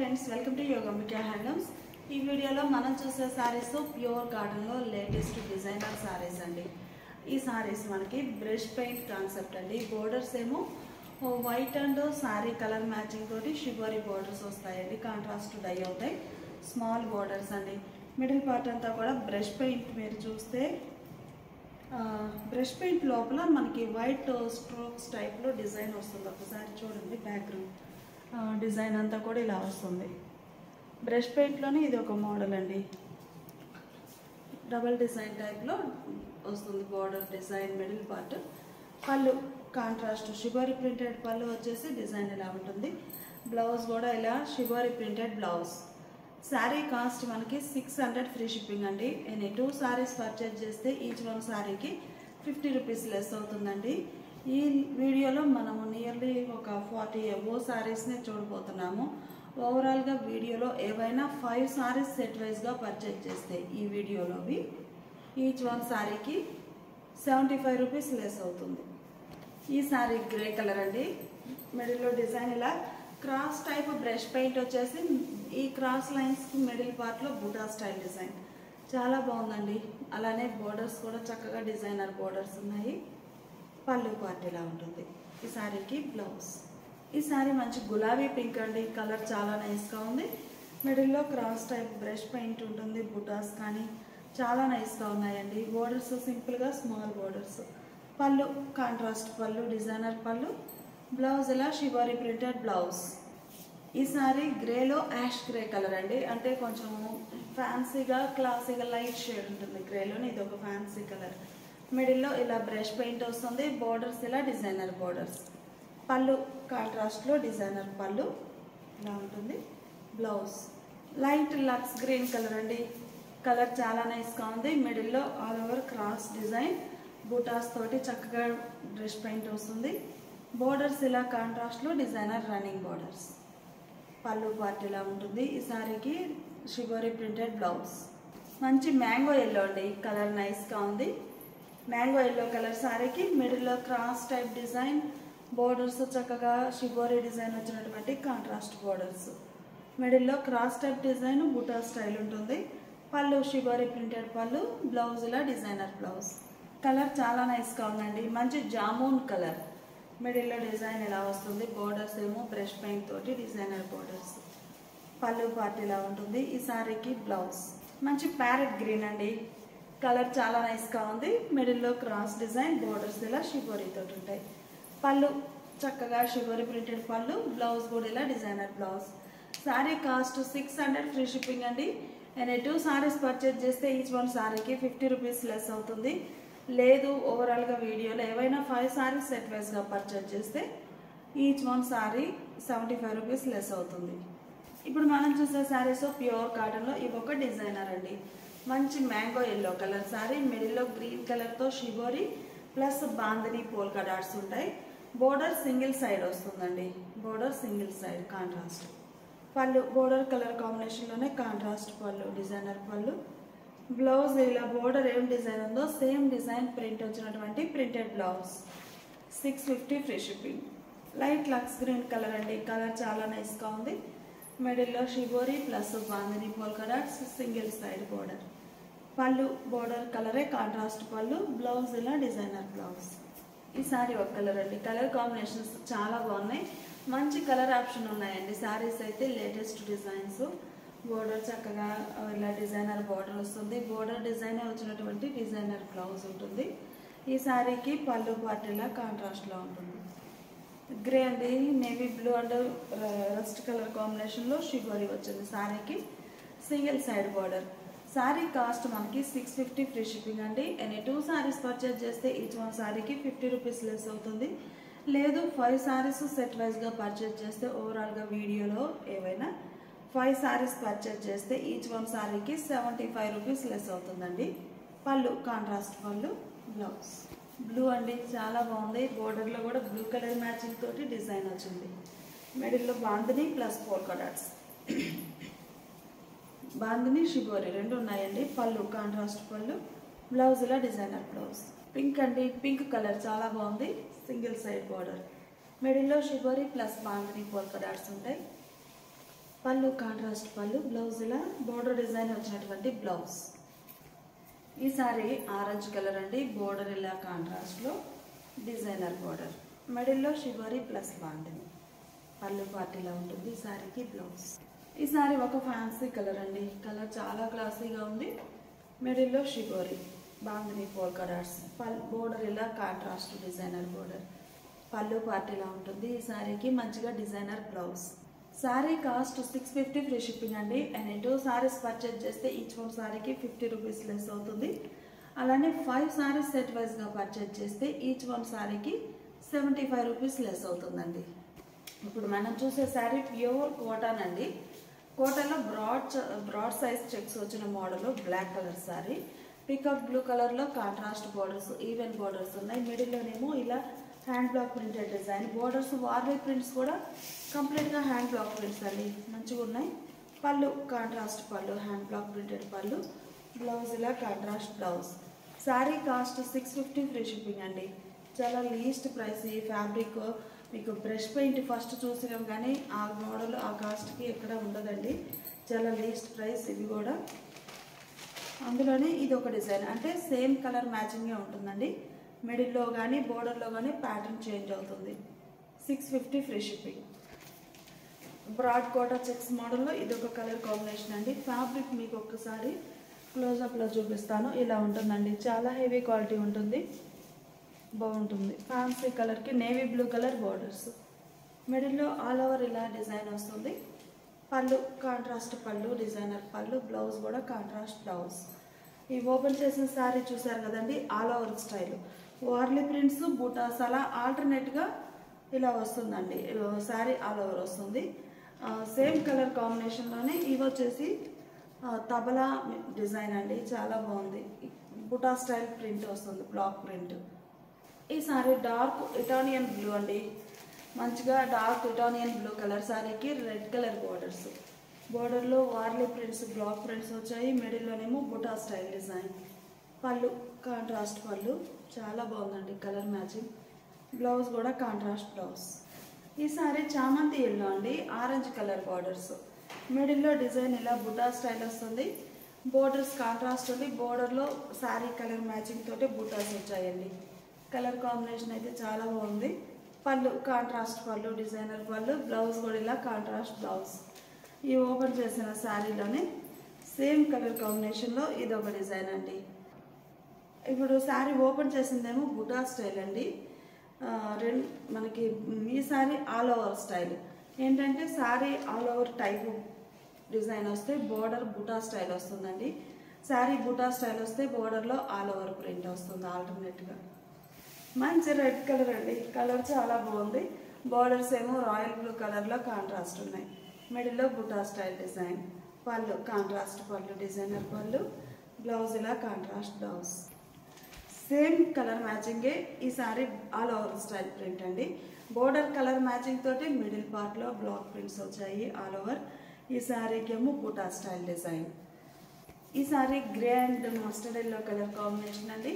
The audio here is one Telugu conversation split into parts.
Friends, welcome to Yogambika handlooms. ఈ వీడియోలో మనం చూసే సారీస్ ప్యూర్ కాటన్లో లేటెస్ట్ డిజైనర్ సారీస్ అండి. ఈ సారీస్ మనకి బ్రష్ పెయింట్ కాన్సెప్ట్ అండి. బోర్డర్స్ ఏమో white and sorry colour matching తోటి షిబోరీ బోర్డర్స్ వస్తాయండి. కాంట్రాస్ట్ డై అవుతాయి. స్మాల్ బోర్డర్స్ అండి. మిడిల్ పార్ట్ అంతా కూడా బ్రష్ పెయింట్. మీరు చూస్తే బ్రష్ పెయింట్ లోపల మనకి వైట్ స్ట్రోక్స్ టైప్లో డిజైన్ వస్తుంది. ఒకసారి చూడండి, బ్యాక్గ్రౌండ్ డిజైన్ అంతా కూడా ఇలా వస్తుంది. బ్రష్ పెయింట్లోనే ఇది ఒక మోడల్ అండి. డబల్ డిజైన్ టైప్లో వస్తుంది బోర్డర్ డిజైన్. మిడిల్ పార్ట్ పళ్ళు కాంట్రాస్ట్ షిబోరీ ప్రింటెడ్ పళ్ళు వచ్చేసి డిజైన్ ఇలా ఉంటుంది. బ్లౌజ్ కూడా ఇలా shibori printed blouse. Sari cost మనకి 600 ఫ్రీ షిప్పింగ్ అండి. ఎనీ 2 సారీస్ పర్చేజ్ చేస్తే ఈచ్ వన్ శారీకి 50 రూపీస్ లెస్ అవుతుందండి. ఈ వీడియోలో మనము నియర్లీ ఒక 40 అబోవ్ సారీస్ని చూడబోతున్నాము. ఓవరాల్గా వీడియోలో ఏవైనా 5 సారీస్ సెట్ వైజ్గా పర్చేజ్ చేస్తే ఈ వీడియోలోవి ఈచ్ వన్ శారీకి 75 రూపీస్ లెస్ అవుతుంది. ఈ శారీ గ్రే కలర్ అండి. మిడిల్లో డిజైన్ ఇలా క్రాస్ టైప్ బ్రష్ పెయింట్ వచ్చేసి ఈ క్రాస్ లైన్స్కి మిడిల్ పార్ట్లో బుటా స్టైల్ డిజైన్ చాలా బాగుందండి. అలానే బోర్డర్స్ కూడా చక్కగా డిజైనర్ బోర్డర్స్ ఉన్నాయి. పళ్ళు పార్ట్ ఇలా ఉంటుంది. ఈ శారీకి బ్లౌజ్. ఈ శారీ మంచి గులాబీ పింక్ అండి. కలర్ చాలా నైస్గా ఉంది. మిడిల్లో క్రాస్ టైప్ బ్రష్ పెయింట్ ఉంటుంది. బుటాస్ కానీ చాలా నైస్గా ఉన్నాయండి. బోర్డర్స్ సింపుల్గా స్మాల్ బోర్డర్స్. పళ్ళు కాంట్రాస్ట్ పళ్ళు, డిజైనర్ పళ్ళు. బ్లౌజ్ ఇలా షిబోరీ ప్రింటెడ్ బ్లౌజ్. ఈ శారీ గ్రేలో యాష్ గ్రే కలర్ అండి. అంటే కొంచెం ఫ్యాన్సీగా క్లాసీగా లైట్ షేడ్ ఉంటుంది గ్రేలోని. ఇది ఒక ఫ్యాన్సీ కలర్. మిడిల్లో ఇలా బ్రష్ పెయింట్ వస్తుంది. బోర్డర్స్ ఇలా డిజైనర్ బోర్డర్స్. పళ్ళు కాంట్రాస్ట్లో డిజైనర్ పళ్ళు ఇలా ఉంటుంది. Blouse light lux green colour అండి. కలర్ చాలా నైస్గా ఉంది. మిడిల్లో ఆల్ ఓవర్ క్రాస్ డిజైన్ బూటాస్ తోటి చక్కగా బ్రష్ పెయింట్ వస్తుంది. బోర్డర్స్ ఇలా కాంట్రాస్ట్లో డిజైనర్ రన్నింగ్ బోర్డర్స్. పళ్ళు పార్ట్ ఇలా ఉంటుంది. ఈ శారీకి షిబోరీ ప్రింటెడ్ బ్లౌజ్. మంచి మ్యాంగో ఎల్లో అండి. కలర్ నైస్గా ఉంది. మ్యాంగో ఎల్లో కలర్ శారీకి మిడిల్లో క్రాస్ టైప్ డిజైన్ బోర్డర్స్ చక్కగా షిబోరీ డిజైన్ వచ్చినటువంటి కాంట్రాస్ట్ బోర్డర్స్. మిడిల్లో క్రాస్ టైప్ డిజైన్ బుటా స్టైల్ ఉంటుంది. పళ్ళు షిబోరీ ప్రింటెడ్ పళ్ళు. బ్లౌజ్ ఇలా డిజైనర్ బ్లౌజ్. కలర్ చాలా నైస్గా ఉందండి. మంచి జామూన్ కలర్. మిడిల్లో డిజైన్ ఇలా వస్తుంది. బోర్డర్స్ ఏమో బ్రష్ పెయింట్ తోటి డిజైనర్ బోర్డర్స్. పళ్ళు పార్ట్ ఇలా ఉంటుంది. ఈ శారీకి బ్లౌజ్ మంచి ప్యారెట్ గ్రీన్ అండి. కలర్ చాలా నైస్గా ఉంది. మిడిల్లో క్రాస్ డిజైన్ బోర్డర్స్ ఇలా షిబోరీ తోటి ఉంటాయి. పళ్ళు చక్కగా షిబోరీ ప్రింటెడ్ పళ్ళు. బ్లౌజ్ కూడా ఇలా designer blouse. Sari cost 600 free shipping అండి. అండ్ 2 సారీస్ పర్చేజ్ చేస్తే ఈచ్ వన్ శారీకి 50 రూపీస్ లెస్ అవుతుంది. లేదు ఓవరాల్గా వీడియోలో ఏవైనా 5 సారీస్ సెట్ వైజ్గా పర్చేజ్ చేస్తే each one sorry 75 rupees less అవుతుంది. ఇప్పుడు మనం చూసే శారీస్ ప్యూర్ కాటన్లో ఇవి ఒక డిజైనర్ అండి. మంచి మ్యాంగో ఎల్లో కలర్ శారీ. మిడిల్లో గ్రీన్ కలర్తో shibori plus bandhani polka dots ఉంటాయి. బోర్డర్ సింగిల్ సైడ్ వస్తుందండి. Border single side contrast. పళ్ళు బోర్డర్ కలర్ కాంబినేషన్లోనే కాంట్రాస్ట్ పళ్ళు, డిజైనర్ పళ్ళు. బ్లౌజ్ ఇలా బోర్డర్ ఏం డిజైన్ ఉందో సేమ్ డిజైన్ ప్రింట్ వచ్చినటువంటి printed blouse. 650 free shipping. Light lux green colour అండి. కలర్ చాలా నైస్గా ఉంది. మిడిల్లో shibori plus bandhani polka dots single side border. పళ్ళు బోర్డర్ కలరే కాంట్రాస్ట్ పళ్ళు. బ్లౌజ్ ఇలా డిజైనర్ బ్లౌజ్. ఈ శారీ ఒక కలర్ అండి. కలర్ కాంబినేషన్స్ చాలా బాగున్నాయి. మంచి కలర్ ఆప్షన్ ఉన్నాయండి. శారీస్ అయితే లేటెస్ట్ డిజైన్స్. బోర్డర్ చక్కగా ఇలా డిజైనర్ బోర్డర్ వస్తుంది. బోర్డర్ డిజైన్ వచ్చినటువంటి డిజైనర్ బ్లౌజ్ ఉంటుంది. ఈ శారీకి పళ్ళు పార్ట్ ఇలా కాంట్రాస్ట్లో ఉంటుంది. గ్రే అండి. Navy blue and rust colour కాంబినేషన్లో షిబోరీ వచ్చింది. శారీకి single side border. Sari cost మనకి 650 ఫ్రీ షిప్పింగ్ అండి. ఎనీ 2 సారీస్ పర్చేజ్ చేస్తే ఈచ్ వన్ శారీకి 50 రూపీస్ లెస్ అవుతుంది. లేదు 5 సారీస్ సెట్ వైజ్గా పర్చేజ్ చేస్తే ఓవరాల్గా వీడియోలో ఏవైనా 5 సారీస్ పర్చేజ్ చేస్తే ఈచ్ వన్ శారీకి 75 రూపీస్ లెస్ అవుతుందండి. పళ్ళు కాంట్రాస్ట్ పళ్ళు. బ్లౌజ్ బ్లూ అండి. చాలా బాగుంది. బోర్డర్లో కూడా బ్లూ కలర్ మ్యాచింగ్ తోటి డిజైన్ వచ్చింది. మిడిల్లో bandhani plus polka dots. Bandhani shibori రెండు ఉన్నాయండి. పళ్ళు కాంట్రాస్ట్ పళ్ళు. బ్లౌజ్ ఇలా డిజైనర్ బ్లౌజ్. పింక్ అండి. పింక్ కలర్ చాలా బాగుంది. Single side border. మిడిల్లో shibori plus bandhani polka dots ఉంటాయి. పళ్ళు కాంట్రాస్ట్ పళ్ళు, బ్లౌజ్ ఇలా బోర్డర్ డిజైన్ వచ్చినటువంటి బ్లౌజ్. ఈ సారీ ఆరెంజ్ కలర్ అండి, బోర్డర్ ఇలా కాంట్రాస్ట్లో డిజైనర్ బోర్డర్, మిడిల్లో షిబోరి ప్లస్ బాండిని, పళ్ళు పార్టీలా ఉంటుంది. ఈ సారీకి బ్లౌజ్. ఈ సారీ ఒక ఫ్యాన్సీ కలర్ అండి, కలర్ చాలా క్లాసీగా ఉంది. మిడిల్లో షిబోరి బాండిని పోల్కా డాట్స్, బోర్డర్ ఇలా కాంట్రాస్ట్ డిజైనర్ బోర్డర్, పళ్ళు పార్టీలా ఉంటుంది. ఈ సారీకి మంచిగా designer blouse. Sari cost 650 free shipping అండి. అండ్ 2 సారీస్ పర్చేజ్ చేస్తే ఈచ్ వన్ సారీకి 50 రూపీస్ లెస్ అవుతుంది. అలానే 5 సారీస్ సెట్ వైజ్గా పర్చేజ్ చేస్తే ఈచ్ వన్ సారీకి 75 రూపీస్ లెస్ అవుతుందండి. ఇప్పుడు మనం చూసే సారీ ప్యూర్ కాటన్ అండి. కాటన్లో బ్రాడ్ సైజ్ చెక్స్ వచ్చిన model, black colour sari, peacock blue కలర్లో కాంట్రాస్ట్ బోర్డర్స్, ఈవెన్ బోర్డర్స్ ఉన్నాయి. మిడిల్లోనేమో ఇలా hand block printed design borders, వార్వే ప్రింట్స్ కూడా కంప్లీట్గా హ్యాండ్ బ్లాక్ ప్రింట్స్ అండి, మంచిగా ఉన్నాయి. పళ్ళు కాంట్రాస్ట్ పళ్ళు, హ్యాండ్ బ్లాక్ ప్రింటెడ్ పళ్ళు, బ్లౌజ్ ఇలా contrast blouse. Sari cost 650 free shipping అండి. చాలా లీస్ట్ ప్రైస్. ఈ ఫ్యాబ్రిక్ మీకు బ్రష్ పెయింట్ ఫస్ట్ చూసినాం కానీ ఆ మోడల్ ఆ కాస్ట్కి ఎక్కడ ఉండదండి. చాలా లీస్ట్ ప్రైస్ ఇవి కూడా. అందులోనే ఇది ఒక డిజైన్, అంటే సేమ్ కలర్ మ్యాచింగే ఉంటుందండి. మిడిల్లో కానీ బోర్డర్లో కానీ ప్యాటర్న్ చేంజ్ అవుతుంది. 650 free shipping. Broad Kota checks మోడల్లో ఇది ఒక కలర్ కాంబినేషన్ అండి. ఫ్యాబ్రిక్ మీకు ఒక్కసారి క్లోజప్లో చూపిస్తాను. ఇలా ఉంటుందండి, చాలా హెవీ క్వాలిటీ ఉంటుంది, బాగుంటుంది. ఫ్యాన్సీ కలర్కి నేవీ బ్లూ కలర్ బోర్డర్స్, మిడిల్లో ఆల్ ఓవర్ ఇలా డిజైన్ వస్తుంది. పళ్ళు కాంట్రాస్ట్ పళ్ళు, డిజైనర్ పళ్ళు, బ్లౌజ్ కూడా కాంట్రాస్ట్ బ్లౌజ్. ఈ ఓపెన్ చేసిన శారీ చూసారు కదండి, all over style, Warli prints, బూటాస్ అలా ఆల్టర్నేట్గా ఇలా వస్తుందండి. శారీ ఆల్ ఓవర్ వస్తుంది. సేమ్ కలర్ కాంబినేషన్లోనే ఇవి వచ్చేసి తబలా డిజైన్ అండి, చాలా బాగుంది. బుటా స్టైల్ ప్రింట్ వస్తుంది, బ్లాక్ ప్రింట్. ఈ సారీ డార్క్ ఇటాలియన్ బ్లూ అండి, మంచిగా డార్క్ ఇటాలియన్ బ్లూ కలర్. సారీకి రెడ్ కలర్ బోర్డర్స్, బోర్డర్లో వార్లీ ప్రింట్స్, బ్లాక్ ప్రింట్స్ వచ్చాయి. మిడిల్లోనేమో బుటా స్టైల్ డిజైన్. పళ్ళు కాంట్రాస్ట్ పళ్ళు, చాలా బాగుందండి కలర్ మ్యాచింగ్. బ్లౌజ్ కూడా కాంట్రాస్ట్ బ్లౌజ్. ఈ సారీ చామంతి ఎల్లో అండి, ఆరెంజ్ కలర్ బార్డర్స్, మిడిల్లో డిజైన్ ఇలా బుటా స్టైల్ వస్తుంది. బోర్డర్స్ కాంట్రాస్ట్ ఉంది, బోర్డర్లో శారీ కలర్ మ్యాచింగ్ తోటి బుటాస్ వచ్చాయండి. కలర్ కాంబినేషన్ అయితే చాలా బాగుంది. పళ్ళు కాంట్రాస్ట్ పళ్ళు, డిజైనర్ పళ్ళు, బ్లౌజ్ కూడా ఇలా కాంట్రాస్ట్ బ్లౌజ్. ఈ ఓపెన్ చేసిన శారీలోనే సేమ్ కలర్ కాంబినేషన్లో ఇది ఒక డిజైన్ అండి. ఇప్పుడు శారీ ఓపెన్ చేసిందేమో బుటా స్టైల్ అండి. మనకి ఈ శారీ ఆల్ ఓవర్ స్టైల్ ఏంటంటే, sari all over type design వస్తే బోర్డర్ బుటా స్టైల్ వస్తుందండి. శారీ బుటా స్టైల్ వస్తే బోర్డర్లో ఆల్ ఓవర్ ప్రింట్ వస్తుంది ఆల్టర్నేట్గా. మంచి రెడ్ కలర్ అండి, కలర్ చాలా బాగుంది. బోర్డర్స్ ఏమో రాయల్ బ్లూ కలర్లో కాంట్రాస్ట్ ఉన్నాయి. మిడిల్లో బుటా స్టైల్ డిజైన్. పళ్ళు కాంట్రాస్ట్ పళ్ళు, డిజైనర్ పళ్ళు, బ్లౌజ్ ఇలా కాంట్రాస్ట్ బ్లౌజ్. సేమ్ కలర్ మ్యాచింగే ఈ sorry all over style print అండి. బోర్డర్ కలర్ మ్యాచింగ్ తోటి మిడిల్ పార్ట్లో బ్లాక్ ప్రింట్స్ వచ్చాయి ఆల్ ఓవర్. ఈ సారీకి ఏమో బుటా స్టైల్ డిజైన్. ఈ sari grey and mustard yellow colour combination అండి.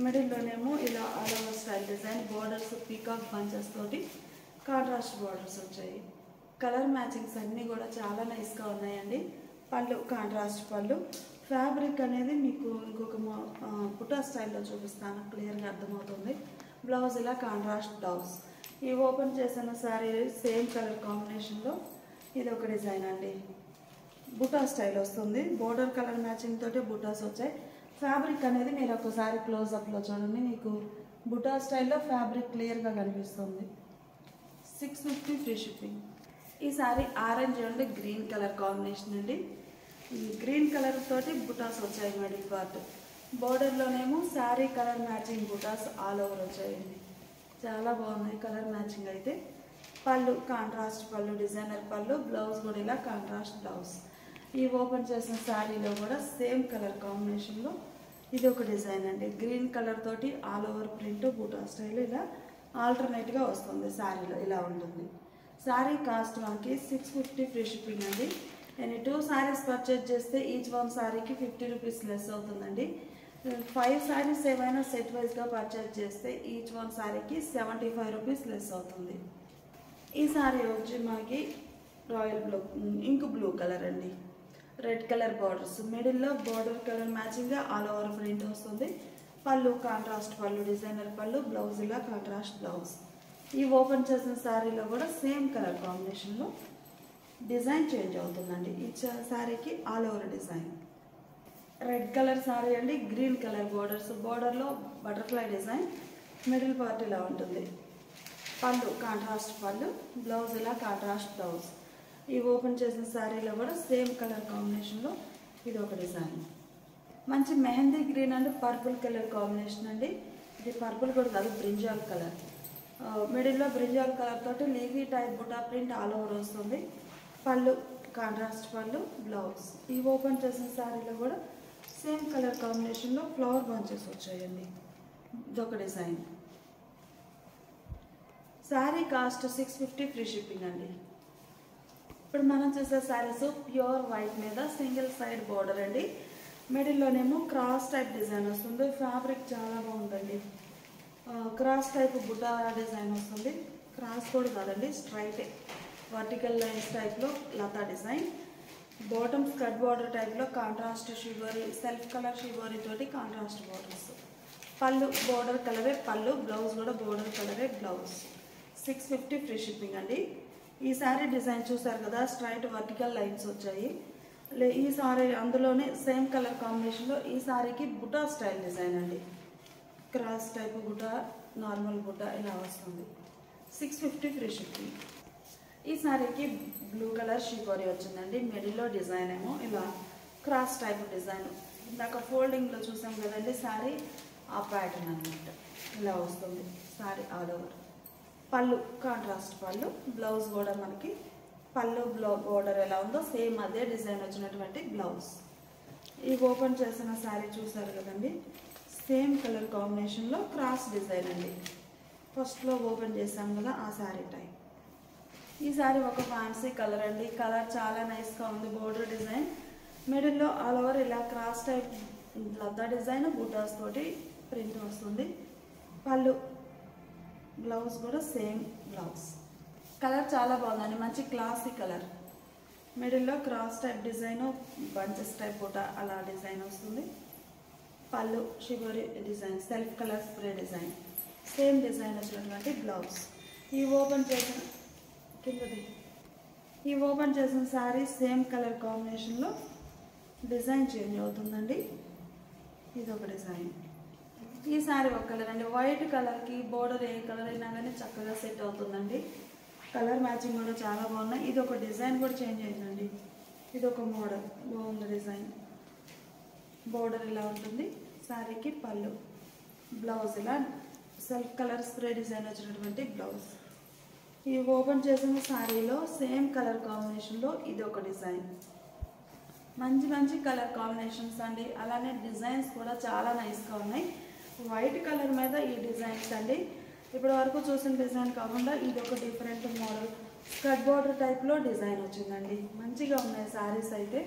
మిడిల్లోనేమో ఇలా all over style design, borders peacock bunches తోటి కాంట్రాస్ట్ బోర్డర్స్ వచ్చాయి. కలర్ మ్యాచింగ్స్ అన్నీ కూడా చాలా నైస్గా ఉన్నాయండి. పళ్ళు కాంట్రాస్ట్ పళ్ళు. ఫ్యాబ్రిక్ అనేది మీకు ఇంకొక బుటా స్టైల్లో చూపిస్తాను, క్లియర్గా అర్థమవుతుంది. బ్లౌజ్ ఇలా కాంట్రాస్ట్ బ్లౌజ్. ఈ ఓపెన్ చేసిన శారీ సేమ్ కలర్ కాంబినేషన్లో ఇది ఒక డిజైన్ అండి. బుటా స్టైల్ వస్తుంది, బోర్డర్ కలర్ మ్యాచింగ్ తోటి బుటాస్ వచ్చాయి. ఫ్యాబ్రిక్ అనేది మీరు ఒకసారి క్లోజప్లో చూడండి, మీకు బుటా స్టైల్లో ఫ్యాబ్రిక్ క్లియర్గా కనిపిస్తుంది. 650 ఫ్రీ షిప్పింగ్. ఈ sari orange and green colour combination అండి. గ్రీన్ కలర్ తోటి బుటాస్ వచ్చాయి మిడిల్ పార్ట్. బోర్డర్లోనేమో శారీ కలర్ మ్యాచింగ్ బుటాస్ ఆల్ ఓవర్ వచ్చాయండి. చాలా బాగున్నాయి కలర్ మ్యాచింగ్ అయితే. పళ్ళు కాంట్రాస్ట్ పళ్ళు, డిజైనర్ పళ్ళు, బ్లౌజ్ కూడా ఇలా కాంట్రాస్ట్ బ్లౌజ్. ఈ ఓపెన్ చేసిన శారీలో కూడా సేమ్ కలర్ కాంబినేషన్లో ఇది ఒక డిజైన్ అండి. గ్రీన్ కలర్ తోటి ఆల్ ఓవర్ ప్రింట్ బూటా స్టైల్ ఇలా ఆల్టర్నేట్గా వస్తుంది. శారీలో ఇలా ఉంటుంది. శారీ కాస్ట్ మనకి 650 ఫ్రీ షిప్పింగ్ అండి. నేను 2 సారీస్ పర్చేజ్ చేస్తే ఈచ్ వన్ సారీకి 50 రూపీస్ లెస్ అవుతుందండి. 5 సారీస్ ఏమైనా సెట్ వైజ్గా పర్చేజ్ చేస్తే ఈచ్ వన్ సారీకి 75 రూపీస్ లెస్ అవుతుంది. ఈ సారీ వచ్చి మనకి royal blue, ink blue colour అండి. రెడ్ కలర్ బార్డర్స్, మిడిల్లో బార్డర్ కలర్ మ్యాచింగ్గా ఆల్ ఓవర్ ప్రింట్ వస్తుంది. పళ్ళు కాంట్రాస్ట్ పళ్ళు, డిజైనర్ పళ్ళు, బ్లౌజ్ ఇలా కాంట్రాస్ట్ బ్లౌజ్. ఈ ఓపెన్ చేసిన శారీలో కూడా సేమ్ కలర్ కాంబినేషన్లో డిజైన్ చేంజ్ అవుతుందండి. ఈ శారీకి all over design. Red colour sari అండి, గ్రీన్ కలర్ బార్డర్స్, బార్డర్లో బటర్ఫ్లై డిజైన్, మిడిల్ పార్ట్ ఇలా ఉంటుంది. పళ్ళు కాంట్రాస్ట్ పళ్ళు, బ్లౌజ్ ఇలా కాంట్రాస్ట్ బ్లౌజ్. ఈ ఓపెన్ చేసిన శారీలో కూడా సేమ్ కలర్ కాంబినేషన్లో ఇది ఒక డిజైన్. మంచి mehndi green and purple colour combination అండి. ఇది పర్పుల్ కూడా కాదు, బ్రింజాల్ కలర్. మిడిల్లో బ్రింజాల్ కలర్ తోటి లీవీ టైప్ బుటా ప్రింట్ ఆల్ ఓవర్ వస్తుంది. పళ్ళు కాంట్రాస్ట్ పళ్ళు, బ్లౌజ్. ఈ ఓపెన్ చేసిన శారీలో కూడా సేమ్ కలర్ కాంబినేషన్లో ఫ్లవర్ బంచెస్ వచ్చాయండి. ఇదొక design. Sari cost 650 free shipping అండి. ఇప్పుడు మనం చూసే శారీస్ ప్యూర్ వైట్ మీద సింగిల్ సైడ్ బోర్డర్ అండి. మిడిల్లోనేమో క్రాస్ టైప్ డిజైన్ వస్తుంది. ఫ్యాబ్రిక్ చాలా బాగుందండి. క్రాస్ టైప్ బుటా డిజైన్ వస్తుంది. క్రాస్ కూడా కాదండి, స్ట్రైటే వర్టికల్ లైన్స్ టైప్లో లతా డిజైన్. బాటమ్ స్కర్ట్ బార్డర్ టైప్లో contrast shibori, self colour shibori తోటి కాంట్రాస్ట్ బార్డర్స్. పళ్ళు బోర్డర్ కలరే పళ్ళు, బ్లౌజ్ కూడా బోర్డర్ కలరే బ్లౌజ్. 650 ఫ్రీ షిప్పింగ్ అండి. ఈ శారీ డిజైన్ చూసారు కదా, స్ట్రైట్ వర్టికల్ లైన్స్ వచ్చాయి. ఈ సారీ అందులోనే సేమ్ కలర్ కాంబినేషన్లో ఈ సారీకి బుటా స్టైల్ డిజైన్ అండి. క్రాస్ టైప్ బుటా, నార్మల్ బుటా ఇలా వస్తుంది. 650 ఫ్రీ షిప్పింగ్. ఈ సారీకి బ్లూ కలర్ షిబోరి వచ్చిందండి. మిడిల్లో డిజైన్ ఏమో ఇలా క్రాస్ టైప్ డిజైన్. ఇందాక ఫోల్డింగ్లో చూసాం కదండి శారీ, ఆ ప్యాటర్న్ అనమాట. ఇలా వస్తుంది శారీ ఆల్ ఓవర్. పళ్ళు కాంట్రాస్ట్ పళ్ళు, బ్లౌజ్ కూడా మనకి పళ్ళు బోర్డర్ ఎలా ఉందో సేమ్ అదే డిజైన్ వచ్చినటువంటి బ్లౌజ్. ఈ ఓపెన్ చేసిన శారీ చూసారు కదండి, సేమ్ కలర్ కాంబినేషన్లో క్రాస్ డిజైన్ అండి. ఫస్ట్లో ఓపెన్ చేసాం కదా ఆ శారీ టైప్. ఈ శారీ ఒక ఫ్యాన్సీ కలర్ అండి. కలర్ చాలా నైస్గా ఉంది. బోర్డర్ డిజైన్ మిడిల్లో ఆల్ ఓవర్ ఇలా క్రాస్ టైప్ లతా డిజైన్ బూటాస్ తోటి ప్రింట్ వస్తుంది. పళ్ళు బ్లౌజ్ కూడా సేమ్ బ్లౌజ్. కలర్ చాలా బాగుందండి, మంచి క్లాసీ కలర్. మిడిల్లో cross type design, bunches type బూటా అలా డిజైన్ వస్తుంది. పళ్ళు shibori design, self colour spray design, same design వచ్చినటువంటి బ్లౌజ్. ఈ ఓపెన్ చేసిన శారీ సేమ్ కలర్ కాంబినేషన్లో డిజైన్ చేంజ్ అవుతుందండి. ఇది ఒక డిజైన్. ఈ శారీ ఒక కలర్ అండి. వైట్ కలర్కి బోర్డర్ ఏ కలర్ అయినా కానీ చక్కగా సెట్ అవుతుందండి. కలర్ మ్యాచింగ్ కూడా చాలా బాగున్నాయి. ఇది ఒక డిజైన్ కూడా చేంజ్ అయిందండి. ఇది ఒక మోడల్ బాగుంది డిజైన్. బోర్డర్ ఇలా ఉంటుంది. శారీకి పళ్ళు, బ్లౌజ్ ఇలా సెల్ఫ్ కలర్ స్ప్రే డిజైన్ వచ్చినటువంటి బ్లౌజ్. ఈ ఓపెన్ చేసిన శారీలో సేమ్ కలర్ కాంబినేషన్లో ఇది ఒక డిజైన్. మంచి మంచి కలర్ కాంబినేషన్స్ అండి. అలానే డిజైన్స్ కూడా చాలా నైస్గా ఉన్నాయి. వైట్ కలర్ మీద ఈ డిజైన్స్ అండి. ఇప్పటి వరకు చూసిన డిజైన్ కాకుండా ఇది ఒక డిఫరెంట్ మోడల్ స్కర్ట్ బార్డర్ టైప్లో డిజైన్ వచ్చిందండి. మంచిగా ఉన్నాయి శారీస్ అయితే.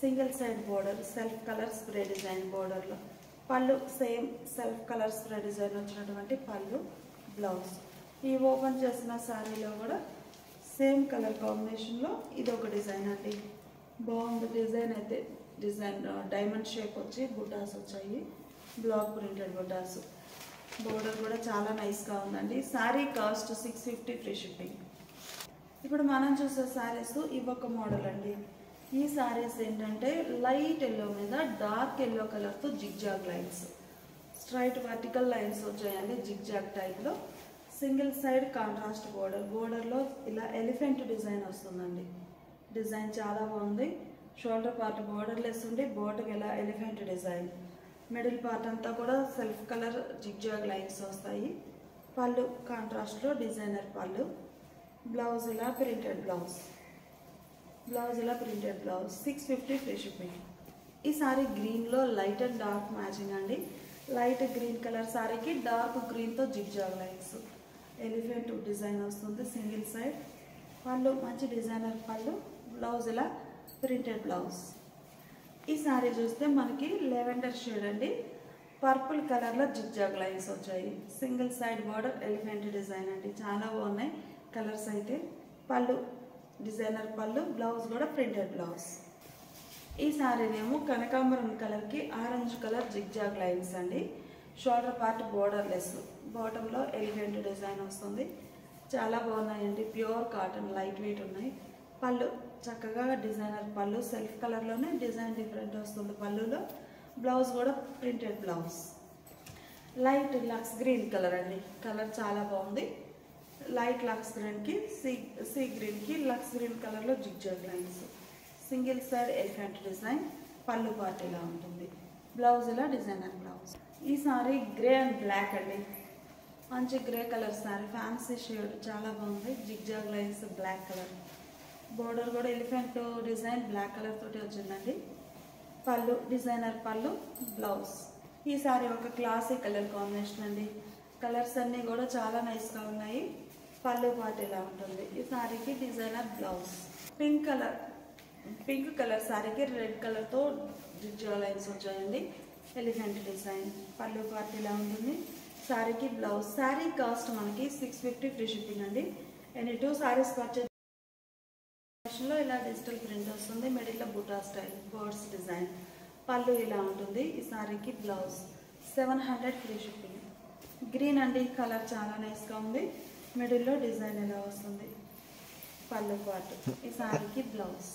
Single side border, self colour spray design బోర్డర్లో. పళ్ళు same self colour spray design వచ్చినటువంటి పళ్ళు, బ్లౌజ్. ఈ ఓపెన్ చేసిన శారీలో కూడా సేమ్ కలర్ కాంబినేషన్లో ఇది ఒక డిజైన్ అండి. బాగుంది డిజైన్ అయితే. డిజైన్ డైమండ్ షేప్ వచ్చి బుటాస్ వచ్చాయి, బ్లాక్ ప్రింటెడ్ బుటాస్. బోర్డర్ కూడా చాలా నైస్గా ఉందండి. Sari cost 650 free shipping. ఇప్పుడు మనం చూసే శారీస్ ఇవొక మోడల్ అండి. ఈ శారీస్ ఏంటంటే లైట్ ఎల్లో మీద డార్క్ ఎల్లో కలర్తో zigzag lines, straight vertical lines వచ్చాయండి జిగ్జాగ్ టైప్లో. సింగిల్ సైడ్ కాంట్రాస్ట్ బోర్డర్, బోర్డర్లో ఇలా ఎలిఫెంట్ డిజైన్ వస్తుందండి. డిజైన్ చాలా బాగుంది. షోల్డర్ పార్ట్ బోర్డర్లెస్ ఉండి బాటమ్ ఇలా ఎలిఫెంట్ డిజైన్. మిడిల్ పార్ట్ అంతా కూడా సెల్ఫ్ కలర్ జిగ్జాగ్ లైన్స్ వస్తాయి. పళ్ళు కాంట్రాస్ట్లో డిజైనర్ పళ్ళు, బ్లౌజ్ ఇలా ప్రింటెడ్ బ్లౌజ్. 650 free shipping. ఈ సారీ గ్రీన్లో లైట్ అండ్ డార్క్ మ్యాచింగ్ అండి. లైట్ గ్రీన్ కలర్ సారీకి డార్క్ గ్రీన్తో జిగ్జాగ్ లైన్స్, ఎలిఫెంట్ డిజైన్ వస్తుంది సింగిల్ సైడ్. పళ్ళు మంచి డిజైనర్ పళ్ళు, బ్లౌజ్ ఇలా ప్రింటెడ్ బ్లౌజ్. ఈ సారీ చూస్తే మనకి లెవెండర్ షేడ్ అండి. పర్పుల్ కలర్లో జిగ్జాగ్ లైన్స్ వచ్చాయి. Single side border, elephant design అండి. చాలా బాగున్నాయి కలర్స్ అయితే. పళ్ళు డిజైనర్ పళ్ళు, బ్లౌజ్ కూడా ప్రింటెడ్ బ్లౌజ్. ఈ శారీనేమో కనకాంబరం కలర్కి ఆరెంజ్ కలర్ జిగ్జాగ్ లైన్స్ అండి. షోల్డర్ పార్ట్ బోర్డర్లెస్, బాటంలో ఎలిఫెంట్ డిజైన్ వస్తుంది. చాలా బాగున్నాయండి, ప్యూర్ కాటన్, లైట్ వెయిట్ ఉన్నాయి. పళ్ళు చక్కగా డిజైనర్ పళ్ళు, సెల్ఫ్ కలర్లోనే డిజైన్ డిఫరెంట్ వస్తుంది పళ్ళులో. బ్లౌజ్ కూడా printed blouse. Light lux green colour అండి, కలర్ చాలా బాగుంది. లైట్ లక్స్ గ్రీన్కి సీ గ్రీన్కి లక్స్ గ్రీన్ కలర్లో zigzag lines. Single side elephant design. పళ్ళు పార్ట్ ఇలా ఉంటుంది. బ్లౌజ్ ఇలా డిజైనర్ బ్లౌజ్. ఈ సారీ గ్రే అండ్ బ్లాక్ అండి, మంచి grey colour sari, fancy shade, చాలా బాగుంది. Zigzag lines, black colour. Border కూడా ఎలిఫెంట్ డిజైన్ బ్లాక్ కలర్ తోటి వచ్చిందండి. పళ్ళు డిజైనర్ పళ్ళు, బ్లౌజ్. ఈ సారీ ఒక క్లాసీ కలర్ కాంబినేషన్ అండి. కలర్స్ అన్నీ కూడా చాలా నైస్గా ఉన్నాయి. పళ్ళు పార్ట్ ఇలా ఉంటుంది. ఈ సారీకి డిజైనర్ బ్లౌజ్. పింక్ కలర్ సారీకి రెడ్ కలర్తో జిగ్జాగ్ లైన్స్ వచ్చాయండి. Elephant design. పళ్ళు పార్ట్ ఇలా ఉంటుంది. సారీకి బ్లౌజ్. సారీ కాస్ట్ మనకి 650 ఫ్రీ షిప్పింగ్ అండి. ఎనీ 2 సారీస్ పర్చేజ్ లో ఇలా డిజిటల్ ప్రింట్ వస్తుంది. మిడిల్లో బుటా స్టైల్ బర్డ్స్ డిజైన్. పళ్ళు ఇలా ఉంటుంది. ఈ సారీకి బ్లౌజ్. 700 free shipping. గ్రీన్ అండి, కలర్ చాలా నైస్గా ఉంది. మిడిల్లో డిజైన్ ఇలా వస్తుంది. పళ్ళు పార్ట్. ఈ సారీకి బ్లౌజ్.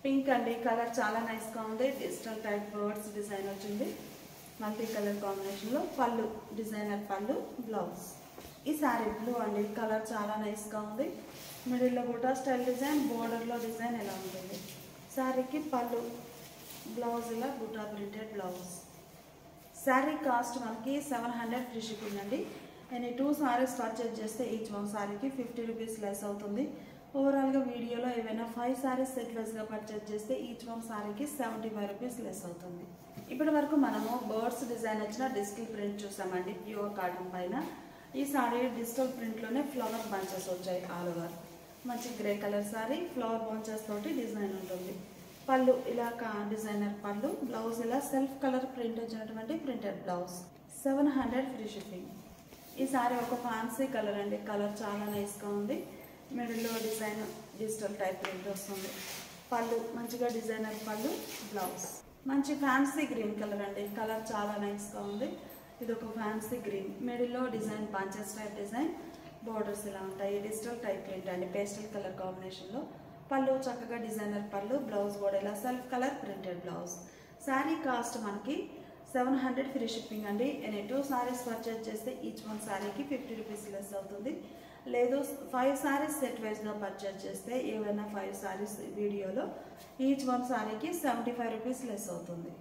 పింక్ అండి, కలర్ చాలా నైస్గా ఉంది. డిజిటల్ టైప్ బర్డ్స్ డిజైన్ వచ్చింది. మల్టీ కలర్ కాంబినేషన్లో. పళ్ళు డిజైనర్ పళ్ళు, బ్లౌజ్. ఈ సారీ బ్లూ అండి, కలర్ చాలా నైస్గా ఉంది. మిడిల్లో బుటా స్టైల్ డిజైన్, బోర్డర్లో డిజైన్ ఎలా ఉంటుంది. శారీకి పళ్ళు, బ్లౌజ్ ఇలా బుటా ప్రింటెడ్ బ్లౌజ్. శారీ కాస్ట్ మనకి 700 ఫ్రీ షిప్పింగ్ అండి. ఎనీ 2 సారీస్ పర్చేజ్ చేస్తే ఈచ్ వన్ సారీకి 50 రూపీస్ లెస్ అవుతుంది. ఓవరాల్గా వీడియోలో ఏవైనా 5 సారీస్ సెట్ వైజ్గా పర్చేజ్ చేస్తే ఈచ్ వన్ సారీకి 75 రూపీస్ లెస్ అవుతుంది. ఇప్పటి వరకు మనము బర్డ్స్ డిజైన్ వచ్చిన డిజిటల్ ప్రింట్ చూసామండి, ప్యూర్ కాటన్ పైన. ఈ సారీ డిజిటల్ ప్రింట్లోనే ఫ్లవర్ బంచెస్ వచ్చాయి ఆల్ ఓవర్. మంచి grey colour sorry, flower bunches తోటి డిజైన్ ఉంటుంది. పళ్ళు ఇలా డిజైనర్ పళ్ళు, బ్లౌజ్ ఇలా సెల్ఫ్ కలర్ ప్రింట్ వచ్చినటువంటి ప్రింటెడ్ బ్లౌజ్. 700 free shipping. ఈ సారీ ఒక ఫ్యాన్సీ కలర్ అండి, కలర్ చాలా నైస్గా ఉంది. మిడిల్లో డిజైన్ డిజిటల్ టైప్ ప్రింట్ వస్తుంది. పళ్ళు మంచిగా డిజైనర్ పళ్ళు, బ్లౌజ్. మంచి ఫ్యాన్సీ గ్రీన్ కలర్ అండి, కలర్ చాలా నైస్గా ఉంది. ఇది ఒక ఫ్యాన్సీ గ్రీన్. మిడిల్లో design bunches type design. Borders ఇలా ఉంటాయి. డిజిటల్ టైప్ ప్రింట్ అండి, పేస్టల్ కలర్ కాంబినేషన్లో. పళ్ళు చక్కగా డిజైనర్ పళ్ళు, బ్లౌజ్ కూడా ఇలా self colour printed blouse. Sari cost మనకి 700 ఫ్రీ షిప్పింగ్ అండి. ఎనీ 2 సారీస్ పర్చేజ్ చేస్తే ఈచ్ వన్ సారీకి 50 రూపీస్ లెస్ అవుతుంది. లేదు 5 సారీస్ సెట్ వైజ్గా పర్చేజ్ చేస్తే ఏవైనా 5 సారీస్ వీడియోలో ఈచ్ వన్ సారీకి 75 రూపీస్ లెస్ అవుతుంది.